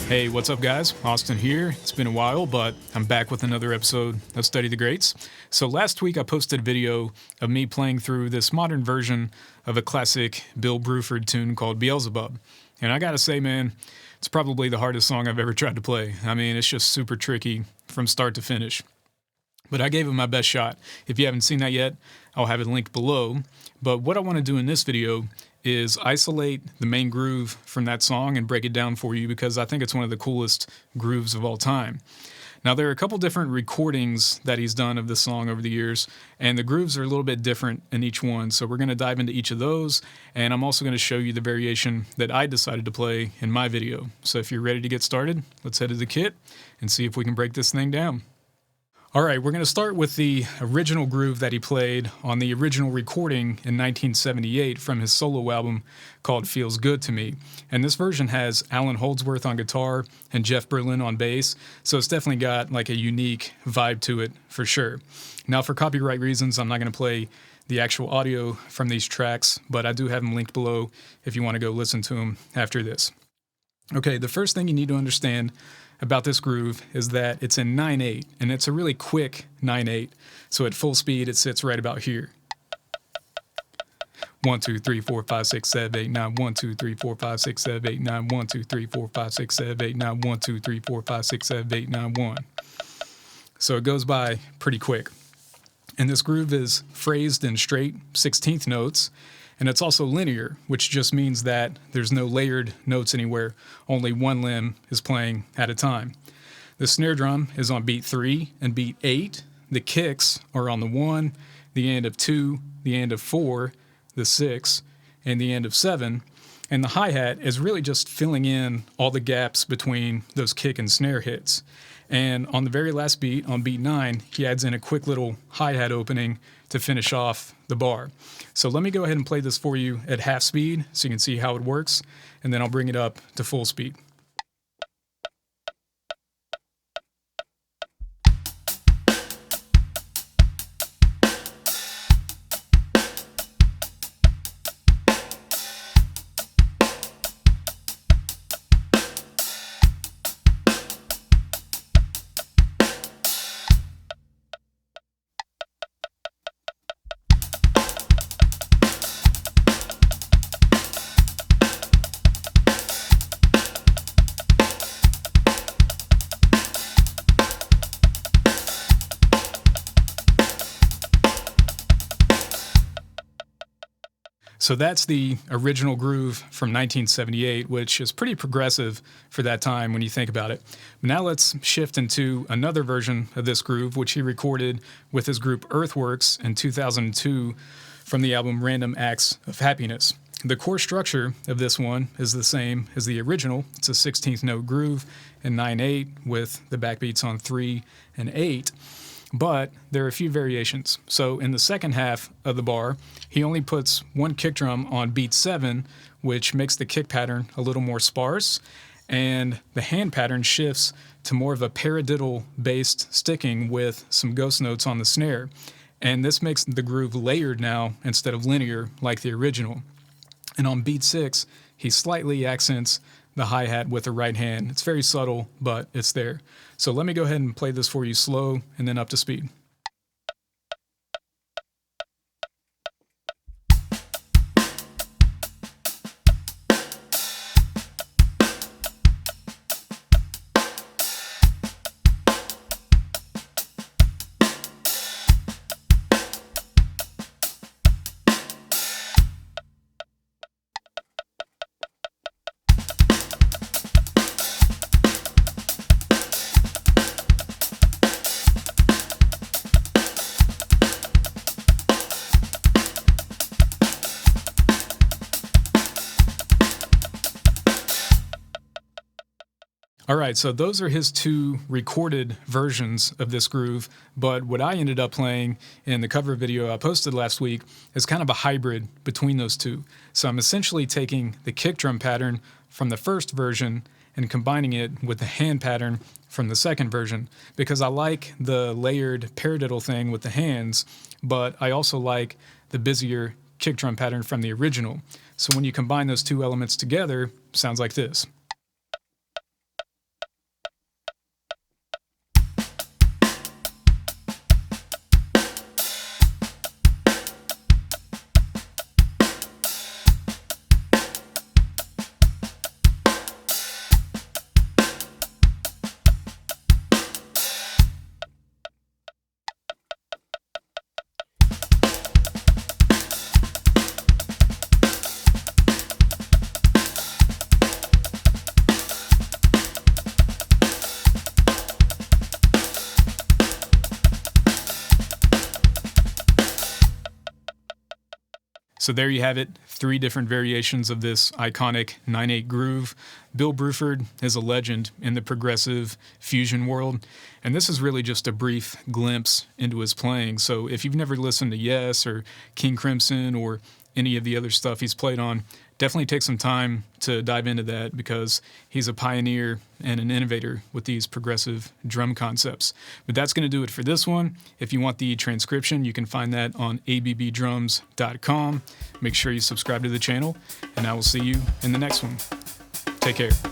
Hey, what's up guys? Austin here. It's been a while, but I'm back with another episode of Study the Greats. So last week I posted a video of me playing through this modern version of a classic Bill Bruford tune called Beelzebub. And I gotta say, man, it's probably the hardest song I've ever tried to play. I mean, it's just super tricky from start to finish. But I gave it my best shot. If you haven't seen that yet, I'll have it linked below. But what I want to do in this video is isolate the main groove from that song and break it down for you because I think it's one of the coolest grooves of all time. Now, there are a couple different recordings that he's done of this song over the years, and the grooves are a little bit different in each one, so we're going to dive into each of those, and I'm also going to show you the variation that I decided to play in my video. So if you're ready to get started, let's head to the kit and see if we can break this thing down. All right, we're going to start with the original groove that he played on the original recording in 1978 from his solo album called Feels Good to Me. And this version has Alan Holdsworth on guitar and Jeff Berlin on bass, so it's definitely got like a unique vibe to it for sure. Now, for copyright reasons, I'm not going to play the actual audio from these tracks, but I do have them linked below if you want to go listen to them after this. Okay, the first thing you need to understand about this groove is that it's in 9/8, and it's a really quick 9/8. So at full speed, it sits right about here. 1, 2, 3, 4, 5, 6, 7, 8, 9. 1, 2, 3, 4, 5, 6, 7, 8, 9. 1, 2, 3, 4, 5, 6, 7, 8, 9. 1, 2, 3, 4, 5, 6, 7, 8, 9, 1. So it goes by pretty quick. And this groove is phrased in straight 16th notes, and it's also linear, which just means that there's no layered notes anywhere. Only one limb is playing at a time. The snare drum is on beat 3 and beat 8. The kicks are on the 1, the end of 2, the end of 4, the 6, and the end of 7. And the hi-hat is really just filling in all the gaps between those kick and snare hits. And on the very last beat, on beat 9, he adds in a quick little hi-hat opening to finish off the bar. So let me go ahead and play this for you at half speed so you can see how it works, and then I'll bring it up to full speed. So that's the original groove from 1978, which is pretty progressive for that time when you think about it. Now let's shift into another version of this groove, which he recorded with his group Earthworks in 2002 from the album Random Acts of Happiness. The core structure of this one is the same as the original. It's a 16th note groove in 9/8 with the backbeats on 3 and 8. But there are a few variations. So in the second half of the bar, he only puts one kick drum on beat 7, which makes the kick pattern a little more sparse, and the hand pattern shifts to more of a paradiddle-based sticking with some ghost notes on the snare. And this makes the groove layered now instead of linear like the original. And on beat 6, he slightly accents the hi-hat with the right hand. It's very subtle, but it's there. So let me go ahead and play this for you slow and then up to speed. All right, so those are his two recorded versions of this groove, but what I ended up playing in the cover video I posted last week is kind of a hybrid between those two. So I'm essentially taking the kick drum pattern from the first version and combining it with the hand pattern from the second version, because I like the layered paradiddle thing with the hands, but I also like the busier kick drum pattern from the original. So when you combine those two elements together, sounds like this. So there you have it, 3 different variations of this iconic 9/8 groove. Bill Bruford is a legend in the progressive fusion world, and this is really just a brief glimpse into his playing. So if you've never listened to Yes or King Crimson or any of the other stuff he's played on, definitely take some time to dive into that, because he's a pioneer and an innovator with these progressive drum concepts. But that's going to do it for this one. If you want the transcription, you can find that on abbdrums.com. Make sure you subscribe to the channel, and I will see you in the next one. Take care.